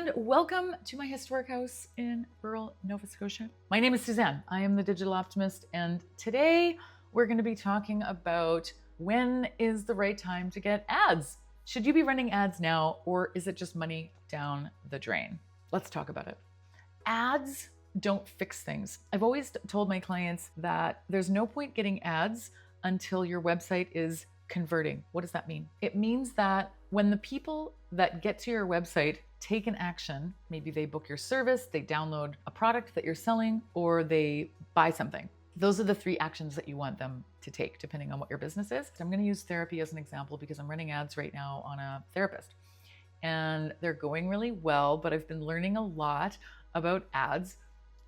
and welcome to my historic house in rural Nova Scotia. My name is Suzanne. I am the Digital Optimist, and today we're going to be talking about when is the right time to get ads. Should you be running ads now, or is it just money down the drain? Let's talk about it. Ads don't fix things. I've always told my clients that there's no point getting ads until your website is converting. What does that mean? It means that when the people that get to your website take an action, maybe they book your service, they download a product that you're selling, or they buy something. Those are the three actions that you want them to take, depending on what your business is. I'm going to use therapy as an example because I'm running ads right now on a therapist. And they're going really well, but I've been learning a lot about ads.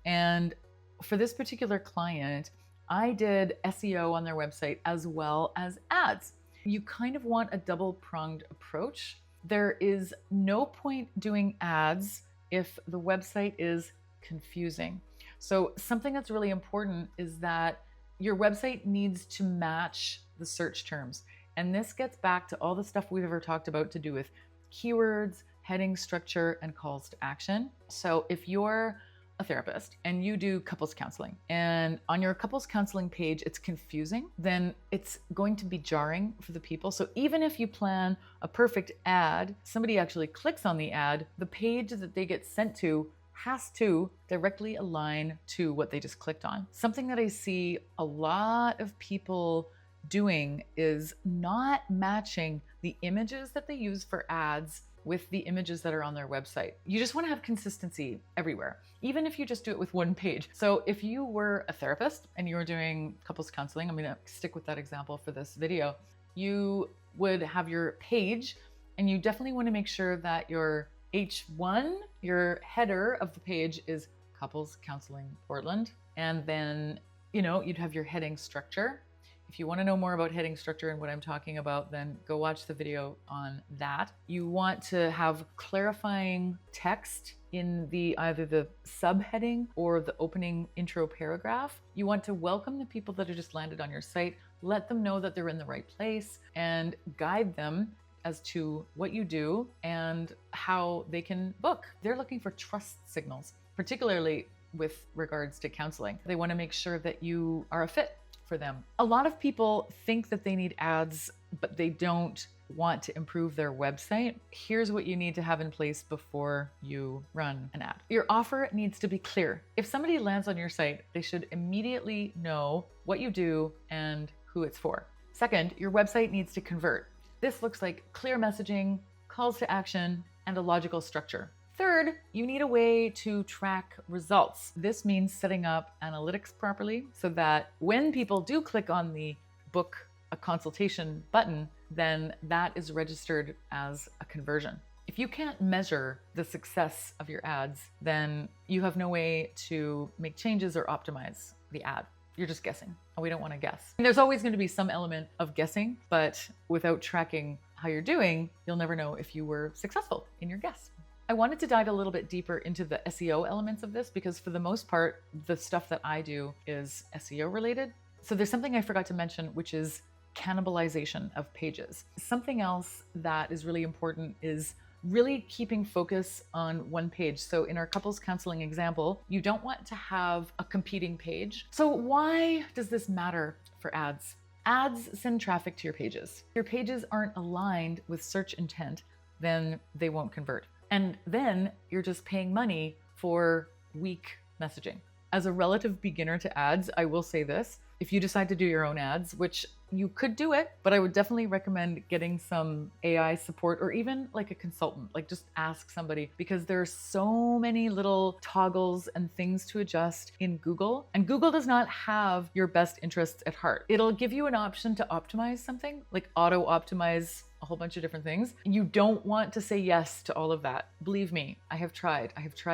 And for this particular client, I did SEO on their website as well as ads. You kind of want a double-pronged approach. There is no point doing ads if the website is confusing. So something that's really important is that your website needs to match the search terms. And this gets back to all the stuff we've ever talked about to do with keywords, heading structure, and calls to action. So if you're a therapist and you do couples counseling, and on your couples counseling page it's confusing, then it's going to be jarring for the people. So even if you plan a perfect ad, somebody actually clicks on the ad, the page that they get sent to has to directly align to what they just clicked on. Something that I see a lot of people doing is not matching the images that they use for ads with the images that are on their website. You just want to have consistency everywhere, even if you just do it with one page. So if you were a therapist and you were doing couples counseling, I'm going to stick with that example for this video, you would have your page, and you definitely want to make sure that your H1, your header of the page, is Couples Counseling Portland. And then, you'd have your heading structure. If you want to know more about heading structure and what I'm talking about, then go watch the video on that. You want to have clarifying text in either the subheading or the opening intro paragraph. You want to welcome the people that have just landed on your site, let them know that they're in the right place, and guide them as to what you do and how they can book. They're looking for trust signals, particularly with regards to counseling. They want to make sure that you are a fit for them. A lot of people think that they need ads, but they don't want to improve their website. Here's what you need to have in place before you run an ad. Your offer needs to be clear. If somebody lands on your site, they should immediately know what you do and who it's for. Second, your website needs to convert. This looks like clear messaging, calls to action, and a logical structure. Third, you need a way to track results. This means setting up analytics properly so that when people do click on the book a consultation button, then that is registered as a conversion. If you can't measure the success of your ads, then you have no way to make changes or optimize the ad. You're just guessing, and we don't want to guess. And there's always going to be some element of guessing, but without tracking how you're doing, you'll never know if you were successful in your guess. I wanted to dive a little bit deeper into the SEO elements of this because for the most part, the stuff that I do is SEO related. So there's something I forgot to mention, which is cannibalization of pages. Something else that is really important is really keeping focus on one page. So in our couples counseling example, you don't want to have a competing page. So why does this matter for ads? Ads send traffic to your pages. Your pages aren't aligned with search intent, then they won't convert. And then you're just paying money for weak messaging. As a relative beginner to ads, I will say this. If you decide to do your own ads, which you could do it, but I would definitely recommend getting some AI support or even like a consultant, like just ask somebody, because there's so many little toggles and things to adjust in Google. And Google does not have your best interests at heart. It'll give you an option to optimize something, like auto optimize a whole bunch of different things. You don't want to say yes to all of that. Believe me, I have tried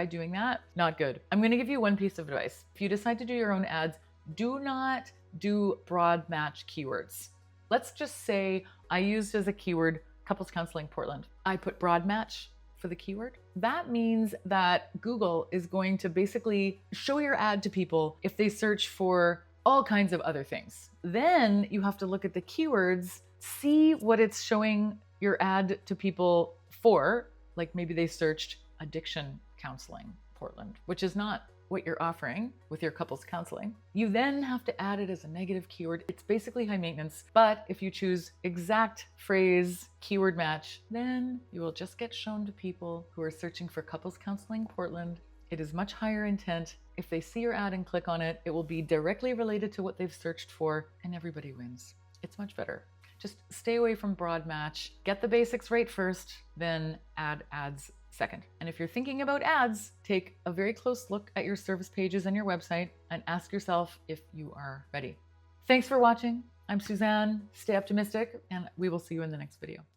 doing that. Not good. I'm going to give you one piece of advice. If you decide to do your own ads, do not do broad match keywords. Let's just say I used as a keyword couples counseling Portland. I put broad match for the keyword. That means that Google is going to basically show your ad to people if they search for all kinds of other things. Then you have to look at the keywords, see what it's showing your ad to people for. Like maybe they searched addiction counseling, Portland, which is not what you're offering with your couples counseling. You then have to add it as a negative keyword. It's basically high maintenance, but if you choose exact phrase keyword match, then you will just get shown to people who are searching for couples counseling Portland. It is much higher intent. If they see your ad and click on it, it will be directly related to what they've searched for, and everybody wins. It's much better. Just stay away from broad match. Get the basics right first, then add ads second. And if you're thinking about ads, take a very close look at your service pages and your website and ask yourself if you are ready. Thanks for watching. I'm Suzanne. Stay optimistic, and we will see you in the next video.